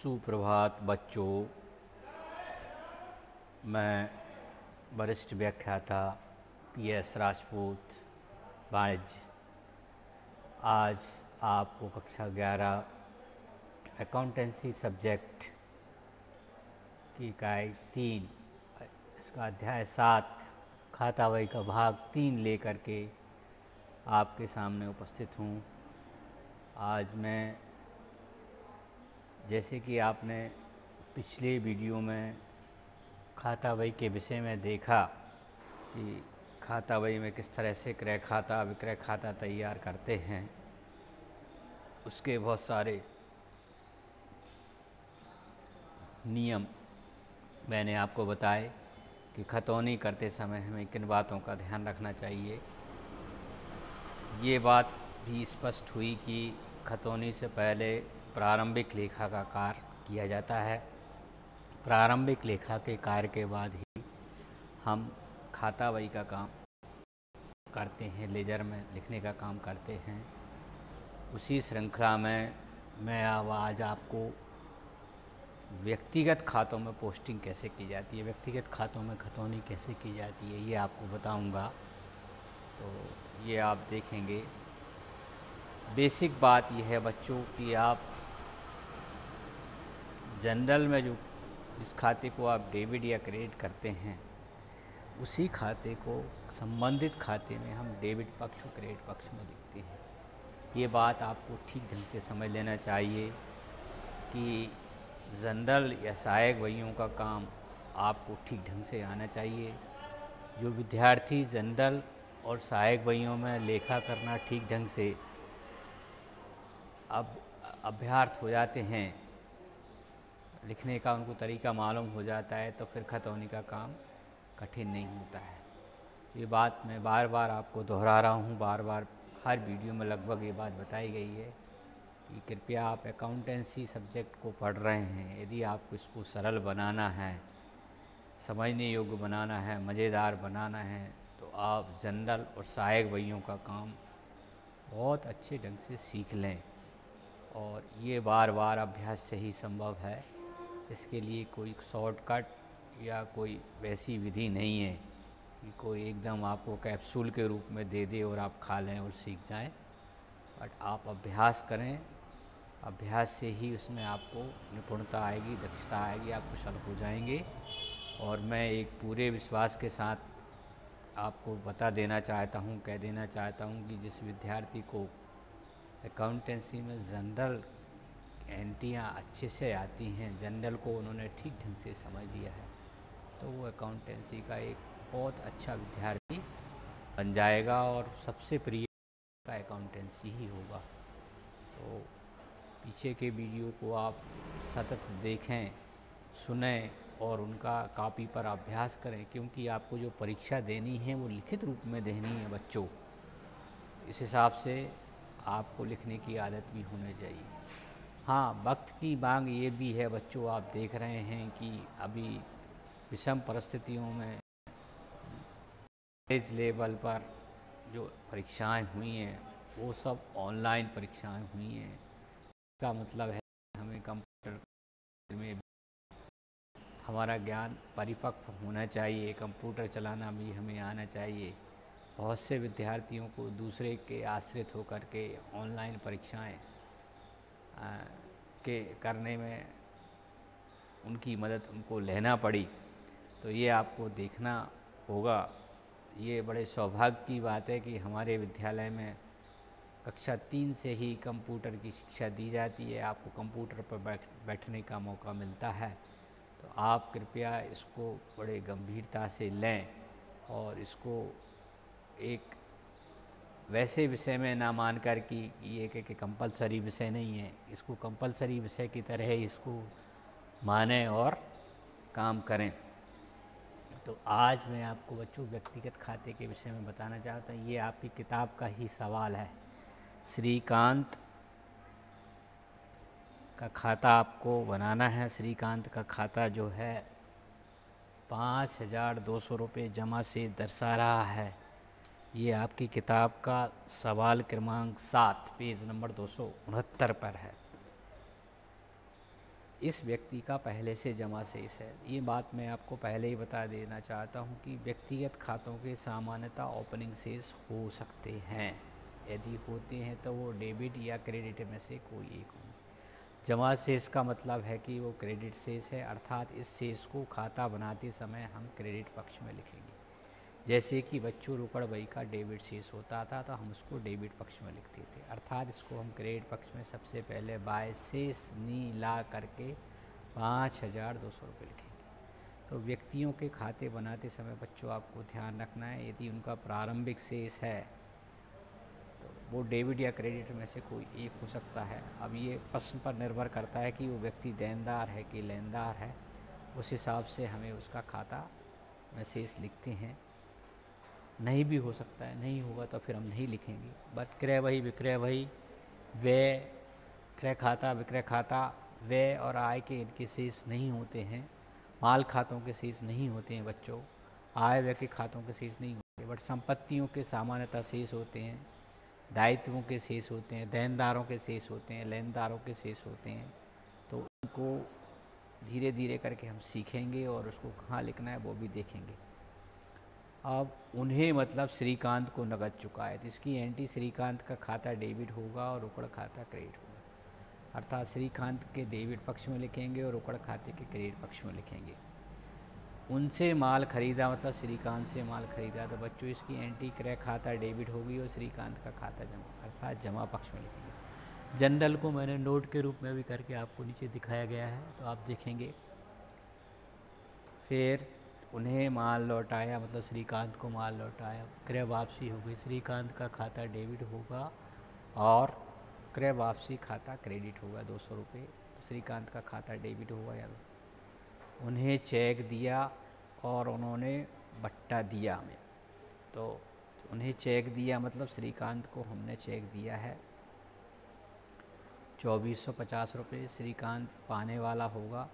सुप्रभात बच्चों। मैं वरिष्ठ व्याख्याता PS राजपूत वाणिज्य आज आपको कक्षा 11 अकाउंटेंसी सब्जेक्ट की इकाई 3 इसका अध्याय 7 खाता बही का भाग 3 लेकर के आपके सामने उपस्थित हूँ। आज मैं जैसे कि आपने पिछले वीडियो में खाता बही के विषय में देखा कि खाता बही में किस तरह से क्रय खाता विक्रय खाता तैयार करते हैं, उसके बहुत सारे नियम मैंने आपको बताए कि खतौनी करते समय हमें किन बातों का ध्यान रखना चाहिए। ये बात भी स्पष्ट हुई कि खतौनी से पहले प्रारंभिक लेखा का कार्य किया जाता है। प्रारंभिक लेखा के कार्य के बाद ही हम खाता बही का काम करते हैं, लेजर में लिखने का काम करते हैं। उसी श्रृंखला में मैं आज आपको व्यक्तिगत खातों में पोस्टिंग कैसे की जाती है, व्यक्तिगत खातों में खतौनी कैसे की जाती है, ये आपको बताऊंगा। तो ये आप देखेंगे। बेसिक बात यह है बच्चों कि आप जनरल में जो जिस खाते को आप डेबिट या क्रेडिट करते हैं, उसी खाते को संबंधित खाते में हम डेबिट पक्ष और क्रेडिट पक्ष में लिखते हैं। ये बात आपको ठीक ढंग से समझ लेना चाहिए कि जनरल या सहायक बहियों का काम आपको ठीक ढंग से आना चाहिए। जो विद्यार्थी जनरल और सहायक बहियों में लेखा करना ठीक ढंग से अब अभ्यस्त हो जाते हैं, लिखने का उनको तरीका मालूम हो जाता है, तो फिर खतौनी का काम कठिन नहीं होता है। ये बात मैं बार बार आपको दोहरा रहा हूँ, बार बार हर वीडियो में लगभग ये बात बताई गई है कि कृपया आप अकाउंटेंसी सब्जेक्ट को पढ़ रहे हैं, यदि आपको इसको सरल बनाना है, समझने योग्य बनाना है, मज़ेदार बनाना है, तो आप जनरल और सहायक बहियों का काम बहुत अच्छे ढंग से सीख लें। और ये बार बार अभ्यास से ही संभव है। इसके लिए कोई शॉर्टकट या कोई वैसी विधि नहीं है कि कोई एकदम आपको कैप्सूल के रूप में दे दे और आप खा लें और सीख जाएं। बट आप अभ्यास करें, अभ्यास से ही उसमें आपको निपुणता आएगी, दक्षता आएगी, आप कुशल हो जाएंगे। और मैं एक पूरे विश्वास के साथ आपको बता देना चाहता हूँ, कह देना चाहता हूँ कि जिस विद्यार्थी को अकाउंटेंसी में जनरल एंट्रियाँ अच्छे से आती हैं, जनरल को उन्होंने ठीक ढंग से समझ लिया है, तो वो अकाउंटेंसी का एक बहुत अच्छा विद्यार्थी बन जाएगा और सबसे प्रिय का अकाउंटेंसी ही होगा। तो पीछे के वीडियो को आप सतत देखें, सुनें और उनका कॉपी पर अभ्यास करें, क्योंकि आपको जो परीक्षा देनी है वो लिखित रूप में देनी है बच्चों। इस हिसाब से आपको लिखने की आदत भी होनी चाहिए। हाँ, वक्त की मांग ये भी है बच्चों, आप देख रहे हैं कि अभी विषम परिस्थितियों में कॉलेज लेवल पर जो परीक्षाएं हुई हैं वो सब ऑनलाइन परीक्षाएं हुई हैं। इसका मतलब है हमें कंप्यूटर में हमारा ज्ञान परिपक्व होना चाहिए, कंप्यूटर चलाना भी हमें आना चाहिए। बहुत से विद्यार्थियों को दूसरे के आश्रित होकर के ऑनलाइन परीक्षाएं के करने में उनकी मदद उनको लेना पड़ी, तो ये आपको देखना होगा। ये बड़े सौभाग्य की बात है कि हमारे विद्यालय में कक्षा 3 से ही कंप्यूटर की शिक्षा दी जाती है, आपको कंप्यूटर पर बैठने का मौका मिलता है। तो आप कृपया इसको बड़े गंभीरता से लें और इसको एक वैसे विषय में ना मानकर कि ये कि कंपलसरी विषय नहीं है, इसको कंपलसरी विषय की तरह इसको माने और काम करें। तो आज मैं आपको बच्चों व्यक्तिगत खाते के विषय में बताना चाहता हूँ। ये आपकी किताब का ही सवाल है। श्रीकांत का खाता आपको बनाना है। श्रीकांत का खाता जो है 5,200 रुपये जमा से दर्शा रहा है। ये आपकी किताब का सवाल क्रमांक 7 पेज नंबर 269 पर है। इस व्यक्ति का पहले से जमा शेष है। ये बात मैं आपको पहले ही बता देना चाहता हूँ कि व्यक्तिगत खातों के सामान्यतः ओपनिंग शेष हो सकते हैं। यदि होते हैं तो वो डेबिट या क्रेडिट में से कोई एक होंगे। जमा शेष का मतलब है कि वो क्रेडिट शेष है, अर्थात इस शेष को खाता बनाते समय हम क्रेडिट पक्ष में लिखेंगे। जैसे कि बच्चों रोकड़ बही का डेबिट शेष होता था तो हम उसको डेबिट पक्ष में लिखते थे, अर्थात इसको हम क्रेडिट पक्ष में सबसे पहले बाय शेष नी ला करके 5,200 रुपये लिखेंगे। तो व्यक्तियों के खाते बनाते समय बच्चों आपको ध्यान रखना है, यदि उनका प्रारंभिक शेष है तो वो डेबिट या क्रेडिट में से कोई एक हो सकता है। अब ये प्रश्न पर निर्भर करता है कि वो व्यक्ति देनदार है कि लेनदार है, उस हिसाब से हमें उसका खाता में शेष लिखते हैं। नहीं भी हो सकता है, नहीं होगा तो फिर हम नहीं लिखेंगे। बट क्रय वही, विक्रय वही, व्यय, क्रय खाता, विक्रय खाता, व्यय और आय के इनके शेष नहीं होते हैं। माल खातों के शेष नहीं होते हैं बच्चों, आय व्यय के खातों के शेष नहीं होते। बट संपत्तियों के सामान्यतः शेष होते हैं, दायित्वों के शेष होते हैं, देनदारों के शेष होते हैं, लेनदारों के शेष होते हैं। तो उनको धीरे धीरे करके हम सीखेंगे और उसको कहाँ लिखना है वो भी देखेंगे। अब उन्हें मतलब श्रीकांत को नकद चुका है तो इसकी एंट्री श्रीकांत का खाता डेबिट होगा और रोकड़ खाता क्रेडिट होगा, अर्थात श्रीकांत के डेबिट पक्ष में लिखेंगे और रोकड़ खाते के क्रेडिट पक्ष में लिखेंगे। उनसे माल खरीदा मतलब श्रीकांत से माल खरीदा तो बच्चों इसकी एंट्री क्रय खाता डेबिट होगी और श्रीकांत का खाता जमा, अर्थात जमा पक्ष में लिखेंगे। जनरल को मैंने नोट के रूप में भी करके आपको नीचे दिखाया गया है तो आप देखेंगे। फिर उन्हें माल लौटाया मतलब श्रीकांत को माल लौटाया, क्रय वापसी हो गई, श्रीकांत का खाता डेबिट होगा और क्रय वापसी खाता क्रेडिट होगा 200 रुपये, तो श्रीकांत का खाता डेबिट होगा। या उन्हें चेक दिया और उन्होंने बट्टा दिया हमें, तो उन्हें चेक दिया मतलब श्रीकांत को हमने चेक दिया है 2450 रुपये, श्रीकांत पाने वाला होगा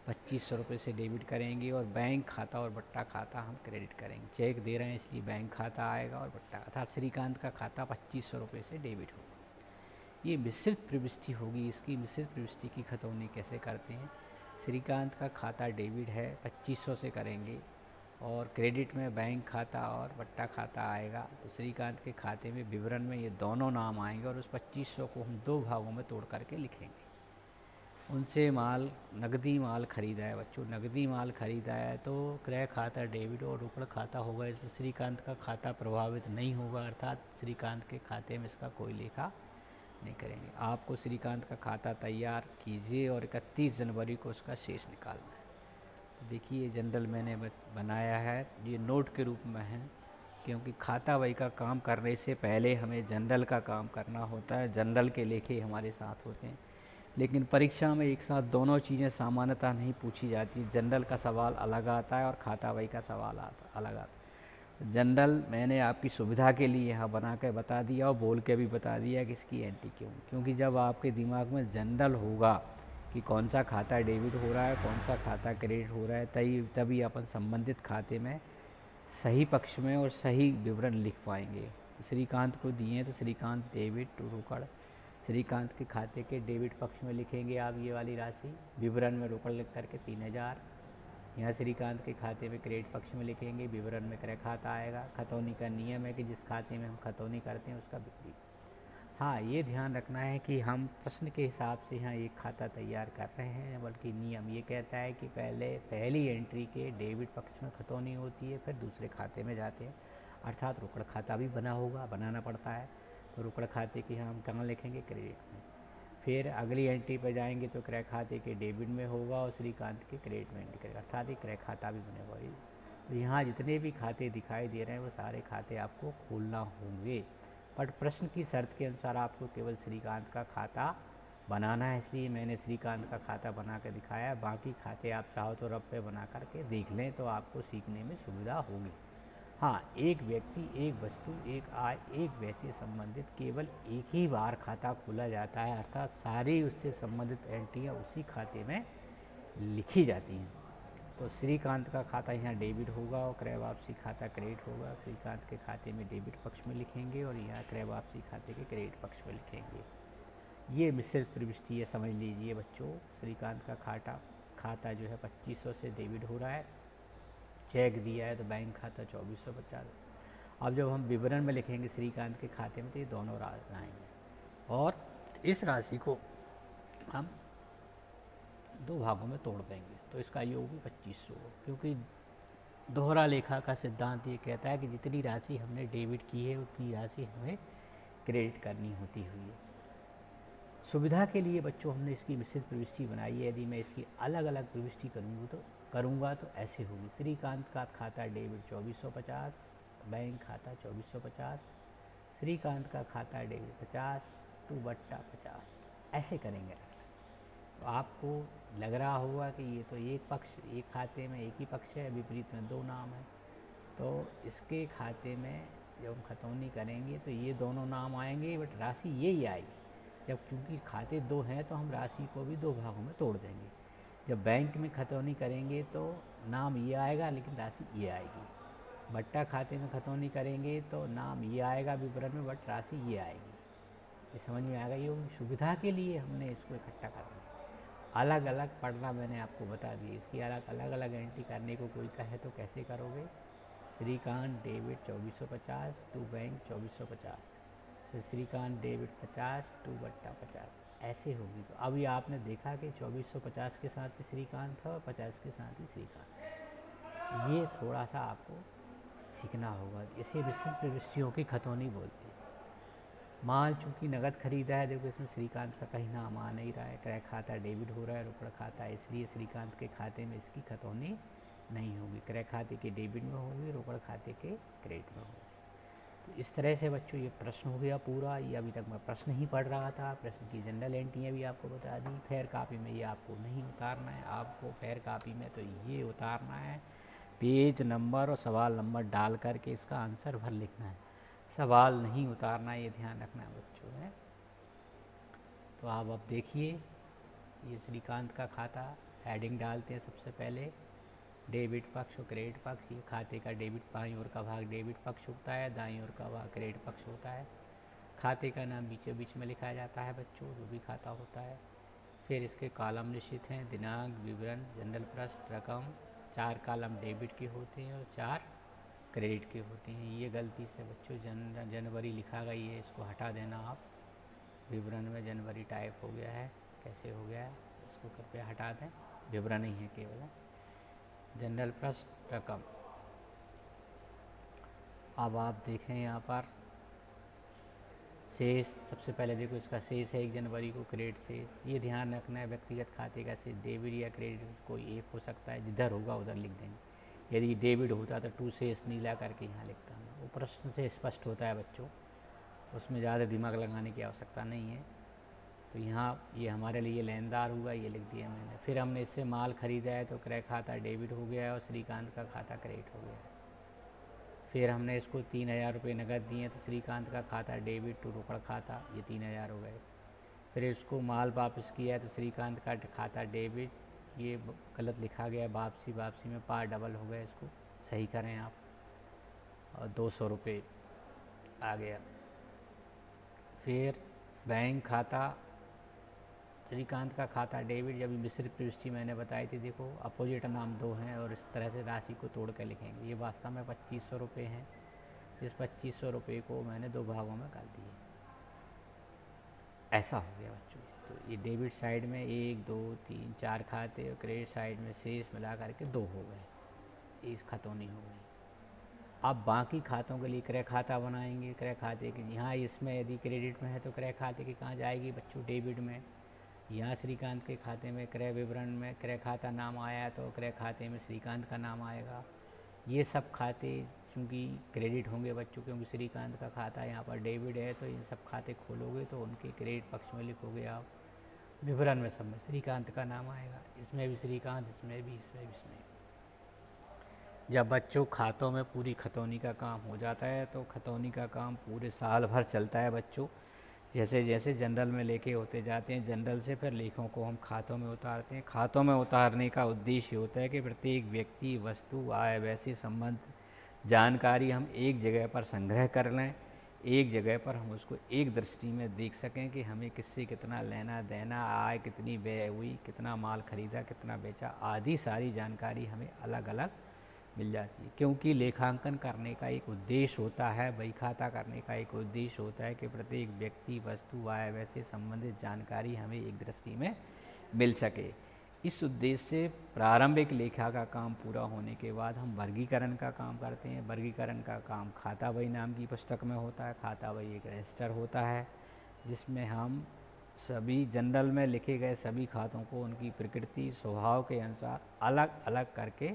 2500 रुपये से डेबिट करेंगे और बैंक खाता और बट्टा खाता हम क्रेडिट करेंगे। चेक दे रहे हैं इसलिए बैंक खाता आएगा और बट्टा, अर्थात श्रीकांत का खाता 2500 रुपये से डेबिट होगा। ये मिश्रित प्रविष्टि होगी। इसकी मिश्रित प्रविष्टि की खतौनी कैसे करते हैं? श्रीकांत का खाता डेबिट है 2500 से करेंगे और क्रेडिट में बैंक खाता और बट्टा खाता आएगा, तो श्रीकांत के खाते में विवरण में ये दोनों नाम आएंगे और उस 2500 को हम दो भागों में तोड़ करके लिखेंगे। उनसे माल, नकदी माल खरीदा है बच्चों, नकदी माल खरीदा है तो क्रय खाता डेबिट और रोकड़ खाता होगा, इसमें श्रीकांत का खाता प्रभावित नहीं होगा, अर्थात श्रीकांत के खाते में इसका कोई लेखा नहीं करेंगे। आपको श्रीकांत का खाता तैयार कीजिए और 31 जनवरी को उसका शेष निकालना है। तो देखिए जनरल मैंने बनाया है, ये नोट के रूप में है क्योंकि खाता बही का काम करने से पहले हमें जनरल का काम करना होता है। जनरल के लेखे हमारे साथ होते हैं, लेकिन परीक्षा में एक साथ दोनों चीज़ें सामान्यतः नहीं पूछी जाती। जनरल का सवाल अलग आता है और खाता बही का सवाल अलग आता है। जनरल मैंने आपकी सुविधा के लिए यहाँ बना के बता दिया और बोल के भी बता दिया कि इसकी एंट्री क्यों, क्योंकि जब आपके दिमाग में जनरल होगा कि कौन सा खाता डेबिट हो रहा है, कौन सा खाता क्रेडिट हो रहा है, तभी अपन संबंधित खाते में सही पक्ष में और सही विवरण लिख पाएंगे। श्रीकांत को दिए तो श्रीकांत डेबिट रोकड़, श्रीकांत के खाते के डेबिट पक्ष में लिखेंगे आप ये वाली राशि, विवरण में रोकड़ लिख करके 3000। यहाँ श्रीकांत के खाते में क्रेडिट पक्ष में लिखेंगे, विवरण में क्रय खाता आएगा। खतौनी का नियम है कि जिस खाते में हम खतौनी करते हैं उसका बिक्री। हाँ, ये ध्यान रखना है कि हम प्रश्न के हिसाब से यहाँ एक खाता तैयार कर रहे हैं, बल्कि नियम ये कहता है कि पहली एंट्री के डेबिट पक्ष में खतौनी होती है, फिर दूसरे खाते में जाते हैं, अर्थात रोकड़ खाता भी बनाना पड़ता है। तो रोकड़ खाते की हम कहाँ लिखेंगे? क्रेडिट में। फिर अगली एंट्री पर जाएंगे तो क्रय खाते के डेबिट में होगा और श्रीकांत के क्रेडिट में एंट्री करेगा, अर्थात ये क्रय खाता भी बनेगा। तो यहाँ जितने भी खाते दिखाई दे रहे हैं वो सारे खाते आपको खोलना होंगे, बट प्रश्न की शर्त के अनुसार आपको केवल श्रीकांत का खाता बनाना है, इसलिए मैंने श्रीकांत का खाता बना कर दिखाया। बाकी खाते आप चाहो तो रफ पे बना करके देख लें तो आपको सीखने में सुविधा होगी। हाँ, एक व्यक्ति, एक वस्तु, एक आय, एक व्यय से संबंधित केवल एक ही बार खाता खोला जाता है, अर्थात सारी उससे संबंधित एंट्रियाँ उसी खाते में लिखी जाती हैं। तो श्रीकांत का खाता यहाँ डेबिट होगा और क्रय वापसी खाता क्रेडिट होगा। श्रीकांत के खाते में डेबिट पक्ष में लिखेंगे और यहाँ क्रय वापसी खाते के क्रेडिट पक्ष में लिखेंगे। ये मिश्रित प्रविष्टि है, समझ लीजिए बच्चों। श्रीकांत का खाता जो है 2500 से डेबिट हो रहा है, चेक दिया है तो बैंक खाता 2450। अब जब हम विवरण में लिखेंगे श्रीकांत के खाते में तो ये दोनों राशि आएंगे और इस राशि को हम दो भागों में तोड़ देंगे तो इसका योग भी 2500 हो, क्योंकि दोहरा लेखा का सिद्धांत ये कहता है कि जितनी राशि हमने डेबिट की है उतनी राशि हमें क्रेडिट करनी होती हुई है। सुविधा के लिए बच्चों हमने इसकी मिश्रित प्रविष्टि बनाई है। यदि मैं इसकी अलग अलग प्रविष्टि करूँगा तो ऐसे होगी। श्रीकांत का खाता डेबिट 2450, बैंक खाता 2450, श्रीकांत का खाता डेबिट 50 2/50, ऐसे करेंगे। तो आपको लग रहा होगा कि ये तो एक खाते में एक ही पक्ष है, विपरीत में दो नाम है। तो इसके खाते में जब हम खतौनी करेंगे तो ये दोनों नाम आएंगे, बट राशि यही आएगी। जब चूँकि खाते दो हैं तो हम राशि को भी दो भागों में तोड़ देंगे। जब बैंक में खतौनी करेंगे तो नाम ये आएगा लेकिन राशि ये आएगी। बट्टा खाते में खतौनी करेंगे तो नाम ये आएगा विवरण में, बट राशि ये आएगी। ये समझ में आएगा। ये सुविधा के लिए हमने इसको इकट्ठा करना, अलग अलग पढ़ना मैंने आपको बता दिया। इसकी अलग अलग एंट्री करने को कोई कहे तो कैसे करोगे? श्रीकांत डेबिट 2450 टू बैंक 2450, फिर श्रीकांत डेबिट 50 2/50, ऐसे होगी। तो अभी आपने देखा कि 2450 के साथ भी श्रीकांत था और 50 के साथ ही श्रीकांत। ये थोड़ा सा आपको सीखना होगा। इसे मिश्रित प्रविष्टियों की खतौनी बोलते हैं। माल चूँकि नगद खरीदा है, देखो इसमें श्रीकांत का कहीं नाम आ नहीं रहा है। क्रय खाता डेबिट हो रहा है, रोकड़ खाता, इसलिए श्रीकांत के खाते में इसकी खतौनी नहीं होगी। क्रय खाते के डेबिट में होगी, रोकड़ खाते के क्रेडिट में होगी। तो इस तरह से बच्चों ये प्रश्न हो गया पूरा। ये अभी तक मैं प्रश्न ही पढ़ रहा था, प्रश्न की जनरल एंट्रियाँ भी आपको बता दी। फेयर कापी में ये आपको नहीं उतारना है, आपको फेयर कापी में तो ये उतारना है, पेज नंबर और सवाल नंबर डाल करके इसका आंसर भर लिखना है, सवाल नहीं उतारना है, ये ध्यान रखना है बच्चों ने। तो आप अब देखिए, ये श्रीकांत का खाता, हेडिंग डालते हैं सबसे पहले डेबिट पक्ष और क्रेडिट पक्ष। ये खाते का डेबिट बाईं ओर का भाग डेबिट पक्ष होता है, दाईं ओर का भाग क्रेडिट पक्ष होता है। खाते का नाम बीचों बीच में लिखा जाता है बच्चों, जो भी खाता होता है। फिर इसके कॉलम निश्चित हैं, दिनांक, विवरण, जनरल प्रश्न, रकम। 4 कॉलम डेबिट के होते हैं और 4 क्रेडिट के होते हैं। ये गलती से बच्चों जनवरी लिखा गई है, इसको हटा देना आप। विवरण में जनवरी टाइप हो गया है, कैसे हो गया है, इसको कृपया हटा दें, विवरण ही है केवल। जनरल प्रश्न, रकम। अब आप देखें यहाँ पर शेष, सबसे पहले देखो इसका शेष है 1 जनवरी को, क्रेडिट शेष। ये ध्यान रखना है, व्यक्तिगत खाते का शेष डेबिट या क्रेडिट कोई एक हो सकता है, जिधर होगा उधर लिख देंगे। यदि डेबिट होता तो टू शेष नीला करके यहाँ लिखता हूँ, वो प्रश्न से स्पष्ट होता है बच्चों, उसमें ज़्यादा दिमाग लगाने की आवश्यकता नहीं है। तो यहाँ ये हमारे लिए लेनदार हुआ, ये लिख दिया मैंने। फिर हमने इससे माल खरीदा है तो क्रय खाता डेबिट हो गया है और श्रीकांत का खाता क्रेडिट हो गया है। फिर हमने इसको 3000 रुपये नकद दिए तो श्रीकांत का खाता डेबिट टू रोकड़ खाता, ये 3000 हो गए। फिर इसको माल वापस किया है तो श्रीकांत का खाता डेबिट, ये गलत लिखा गया है, वापसी में पार डबल हो गया, इसको सही करें आप, और 200 रुपये आ गया। फिर बैंक खाता, श्रीकांत का खाता डेबिट, जब मिश्रित प्रविष्टि मैंने बताई थी, देखो अपोजिट नाम दो हैं और इस तरह से राशि को तोड़ कर लिखेंगे। ये वास्तव में 2500 रुपये हैं, इस 2500 रुपये को मैंने दो भागों में कर दिए, ऐसा हो गया बच्चों। तो ये डेबिट साइड में 1 2 3 4 खाते और क्रेडिट साइड में शेष मिला करके 2 हो गए, इस खतौनी हो गई। अब बाकी खातों के लिए क्रय खाता बनाएंगे। क्रय खाते के यहाँ इसमें यदि क्रेडिट में है तो क्रय खाते की कहाँ जाएगी बच्चों, डेबिट में। यहाँ श्रीकांत के खाते में क्रय विवरण में क्रय खाता नाम आया तो क्रय खाते में श्रीकांत का नाम आएगा। ये सब खाते चूँकि क्रेडिट होंगे बच्चों, क्योंकि श्रीकांत का खाता यहाँ पर डेबिट है, तो इन सब खाते खोलोगे तो उनके क्रेडिट पक्ष में लिखोगे आप। विवरण में सब में श्रीकांत का नाम आएगा, इसमें भी श्रीकांत, इसमें भी, इसमें भी, इसमें। जब बच्चों खातों में पूरी खतौनी का काम हो जाता है तो खतौनी का काम पूरे साल भर चलता है बच्चों। जैसे जैसे जनरल में लेके होते जाते हैं, जनरल से फिर लेखों को हम खातों में उतारते हैं। खातों में उतारने का उद्देश्य होता है कि प्रत्येक व्यक्ति, वस्तु, आय, वैसे संबंध जानकारी हम एक जगह पर संग्रह कर लें। एक जगह पर हम उसको एक दृष्टि में देख सकें कि हमें किससे कितना लेना देना, आय कितनी व्यय हुई, कितना माल खरीदा, कितना बेचा, आदि सारी जानकारी हमें अलग अलग मिल जाती है। क्योंकि लेखांकन करने का एक उद्देश्य होता है, बही खाता करने का एक उद्देश्य होता है कि प्रत्येक व्यक्ति, वस्तु, आय व्यय से संबंधित जानकारी हमें एक दृष्टि में मिल सके। इस उद्देश्य से प्रारंभिक लेखा का काम पूरा होने के बाद हम वर्गीकरण का काम करते हैं। वर्गीकरण का काम खाता बही नाम की पुस्तक में होता है। खाता बही एक रजिस्टर होता है जिसमें हम सभी जनरल में लिखे गए सभी खातों को उनकी प्रकृति, स्वभाव के अनुसार अलग अलग करके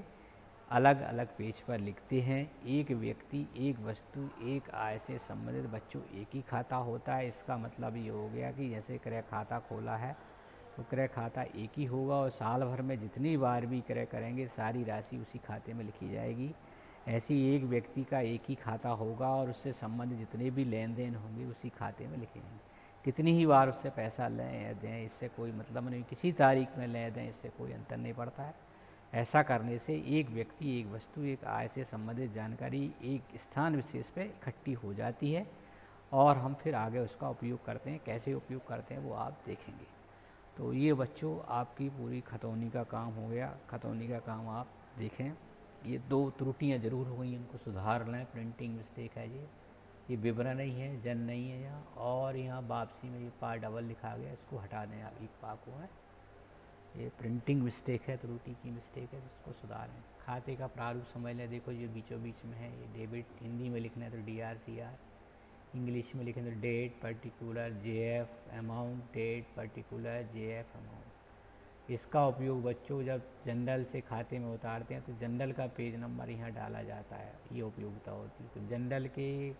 अलग अलग पेज पर लिखते हैं। एक व्यक्ति, एक वस्तु, एक आय से संबंधित बच्चों एक ही खाता होता है। इसका मतलब ये हो गया कि जैसे क्रय खाता खोला है तो क्रय खाता एक ही होगा और साल भर में जितनी बार भी क्रय करेंगे सारी राशि उसी खाते में लिखी जाएगी। ऐसी एक व्यक्ति का एक ही खाता होगा और उससे संबंधित जितने भी लेन देन होंगे उसी खाते में लिखे जाएंगे। कितनी ही बार उससे पैसा लें या दें इससे कोई मतलब नहीं, किसी तारीख में लें दें इससे कोई अंतर नहीं पड़ता है। ऐसा करने से एक व्यक्ति, एक वस्तु, एक आय से संबंधित जानकारी एक स्थान विशेष पे इकट्ठी हो जाती है और हम फिर आगे उसका उपयोग करते हैं। कैसे उपयोग करते हैं वो आप देखेंगे। तो ये बच्चों आपकी पूरी खतौनी का काम हो गया। खतौनी का काम आप देखें। ये 2 त्रुटियां जरूर हो गई, इनको सुधार लें। प्रिंटिंग मिस्टेक है ये विवरण नहीं है, जन नहीं है यहाँ, और यहाँ वापसी में ये पा डबल लिखा गया, इसको हटा दें आप। एक पा को है, ये प्रिंटिंग मिस्टेक है, त्रुटि की मिस्टेक है, जिसको सुधारें। खाते का प्रारूप समझ लें। देखो ये बीचों बीच में है, ये डेबिट हिंदी में लिखना है तो DRCR, इंग्लिश में लिखें तो date particular JF amount, date particular JF amount. इसका उपयोग बच्चों जब जनरल से खाते में उतारते हैं तो जनरल का पेज नंबर यहाँ डाला जाता है, ये उपयोगिता होती है। तो जनरल के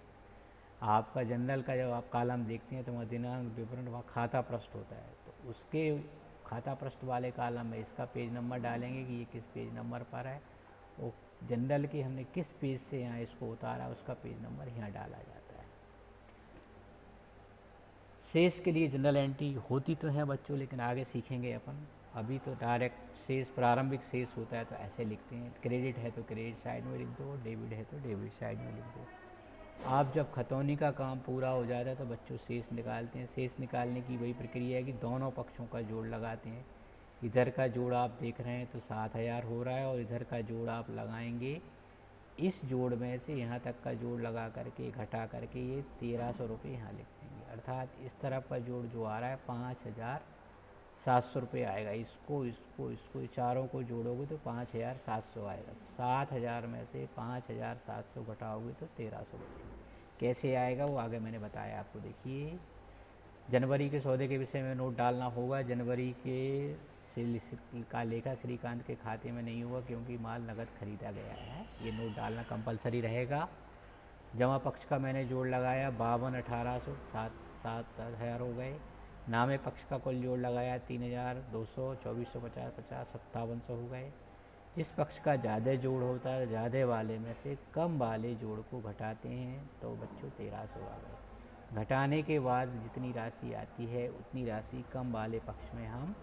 आपका जनरल का जब आप कॉलम देखते हैं तो वहाँ दिनांक, विवरण, वहाँ खाता पृष्ठ होता है, तो उसके खाता पृष्ठ वाले कॉलम में इसका पेज नंबर डालेंगे कि ये किस पेज नंबर पर है। वो जनरल के हमने किस पेज से यहाँ इसको उतारा उसका पेज नंबर यहाँ डाला जाता है। शेष के लिए जनरल एंट्री होती तो है बच्चों, लेकिन आगे सीखेंगे अपन। अभी तो डायरेक्ट शेष, प्रारंभिक शेष होता है तो ऐसे लिखते हैं। क्रेडिट है तो क्रेडिट साइड में लिख दो, डेबिट है तो डेबिट साइड में लिख दो। आप जब खतौनी का काम पूरा हो जाता है तो बच्चों शेष निकालते हैं। शेष निकालने की वही प्रक्रिया है कि दोनों पक्षों का जोड़ लगाते हैं। इधर का जोड़ आप देख रहे हैं तो 7000 हो रहा है और इधर का जोड़ आप लगाएंगे। इस जोड़ में से यहाँ तक का जोड़ लगा करके घटा करके ये 1300 रुपये यहाँ लिख देंगे। अर्थात इस तरफ का जोड़ जो आ रहा है 5700 रुपये आएगा। इसको इसको इसको चारों को जोड़ोगे तो 5700 आएगा। 7000 में से 5700 घटाओगे तो 1300 बचेगा। कैसे आएगा वो आगे मैंने बताया आपको। देखिए, जनवरी के सौदे के विषय में नोट डालना होगा। जनवरी के का लेखा श्रीकांत के खाते में नहीं होगा क्योंकि माल नगद खरीदा गया है। ये नोट डालना कंपलसरी रहेगा। जमा पक्ष का मैंने जोड़ लगाया 52, 1800, 7,000 हो गए। नामे पक्ष का कुल जोड़ लगाया 3,200, 2,450, 50, 5700 हो गए। जिस पक्ष का ज़्यादा जोड़ होता है ज़्यादा वाले में से कम वाले जोड़ को घटाते हैं तो बच्चों 1300 आ गए। घटाने के बाद जितनी राशि आती है उतनी राशि कम वाले पक्ष में हम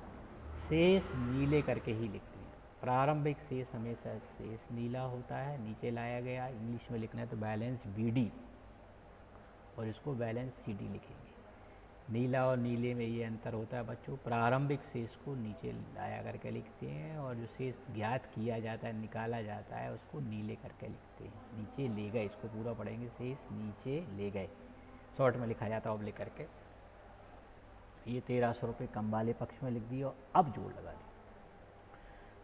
शेष नीले करके ही लिखते हैं। प्रारंभिक शेष हमेशा शेष नीला होता है, नीचे लाया गया। इंग्लिश में लिखना है तो बैलेंस BD और इसको बैलेंस CD लिखेंगे। नीला और नीले में ये अंतर होता है बच्चों। प्रारंभिक शेष को नीचे लाया करके लिखते हैं और जो शेष ज्ञात किया जाता है, निकाला जाता है, उसको नीले करके लिखते हैं। नीचे ले गए, इसको पूरा पढ़ेंगे। शेष नीचे ले गए, शॉर्ट में लिखा जाता है ऑब्लिक करके। ये 1300 रुपये कम वाले पक्ष में लिख दिया और अब जोड़ लगा दिया।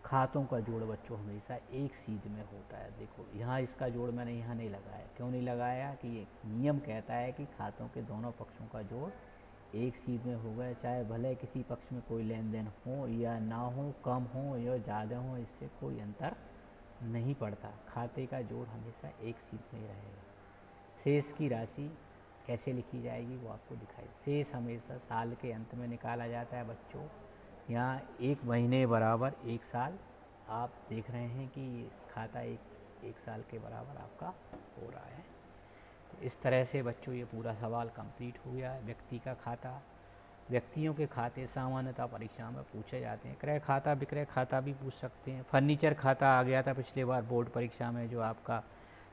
खातों का जोड़ बच्चों हमेशा एक सीध में होता है। देखो यहाँ इसका जोड़ मैंने यहाँ नहीं लगाया। क्यों नहीं लगाया कि ये नियम कहता है कि खातों के दोनों पक्षों का जोड़ एक सीध में हो गया। चाहे भले किसी पक्ष में कोई लेन देन हो या ना हो, कम हो या ज़्यादा हो, इससे कोई अंतर नहीं पड़ता। खाते का जोड़ हमेशा एक सीध में ही रहेगा। शेष की राशि कैसे लिखी जाएगी वो आपको दिखाई। शेष हमेशा साल के अंत में निकाला जाता है बच्चों। यहाँ 1 महीने बराबर 1 साल आप देख रहे हैं कि खाता एक साल के बराबर आपका हो रहा है। तो इस तरह से बच्चों ये पूरा सवाल कंप्लीट हो गया। व्यक्ति का खाता, व्यक्तियों के खाते सामान्यतः परीक्षा में पूछे जाते हैं। क्रय खाता, विक्रय खाता भी पूछ सकते हैं। फर्नीचर खाता आ गया था पिछले बार बोर्ड परीक्षा में, जो आपका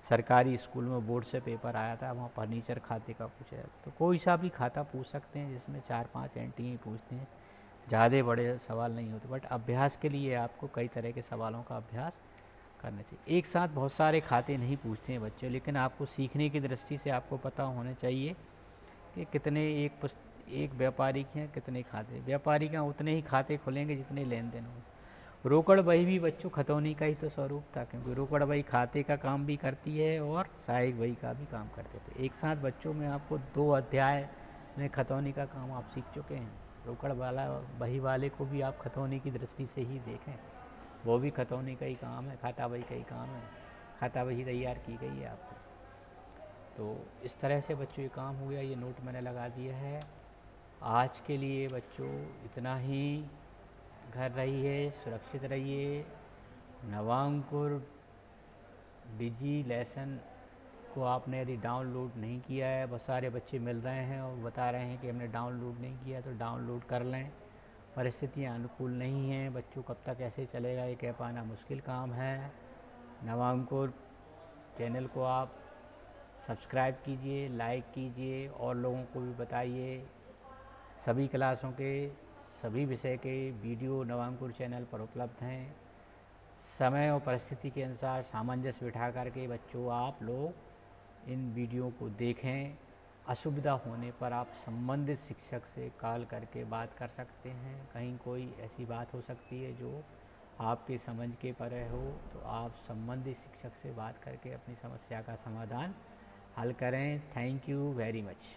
सरकारी स्कूल में बोर्ड से पेपर आया था, वहाँ फर्नीचर खाते का पूछा, तो कोई सा भी खाता पूछ सकते हैं जिसमें 4-5 एंटी ही पूछते हैं, ज़्यादा बड़े सवाल नहीं होते। बट अभ्यास के लिए आपको कई तरह के सवालों का अभ्यास करना चाहिए। एक साथ बहुत सारे खाते नहीं पूछते हैं बच्चे, लेकिन आपको सीखने की दृष्टि से आपको पता होना चाहिए कि कितने एक व्यापारी के हैं कितने खाते, व्यापारी के उतने ही खाते खुलेंगे जितने लेन देन हो। रोकड़ बही भी बच्चों खतौनी का ही तो स्वरूप था, क्योंकि रोकड़ बही खाते का काम भी करती है और सहायक बही का भी काम करते थे। एक साथ बच्चों में आपको 2 अध्याय में खतौनी का काम आप सीख चुके हैं। रोकड़ वाला बही वाले को भी आप खतौनी की दृष्टि से ही देखें, वो भी खतौनी का ही काम है, खाता बही का ही काम है, खाता बही तैयार की गई है आपको। तो इस तरह से बच्चों ये काम हो गया, ये नोट मैंने लगा दिया है। आज के लिए बच्चों इतना ही। घर रहिए, सुरक्षित रहिए। नवांकुर डिजी लेसन को आपने यदि डाउनलोड नहीं किया है, बहुत सारे बच्चे मिल रहे हैं और बता रहे हैं कि हमने डाउनलोड नहीं किया, तो डाउनलोड कर लें। परिस्थितियाँ अनुकूल नहीं हैं, बच्चों कब तक ऐसे चलेगा ये कह पाना मुश्किल काम है। नवांकुर चैनल को आप सब्सक्राइब कीजिए, लाइक कीजिए और लोगों को भी बताइए। सभी क्लासों के सभी विषय के वीडियो नवांकुर चैनल पर उपलब्ध हैं। समय और परिस्थिति के अनुसार सामंजस्य बिठा करके बच्चों आप लोग इन वीडियो को देखें। असुविधा होने पर आप संबंधित शिक्षक से कॉल करके बात कर सकते हैं। कहीं कोई ऐसी बात हो सकती है जो आपके समझ के परे हो, तो आप संबंधित शिक्षक से बात करके अपनी समस्या का समाधान हल करें। Thank you very much.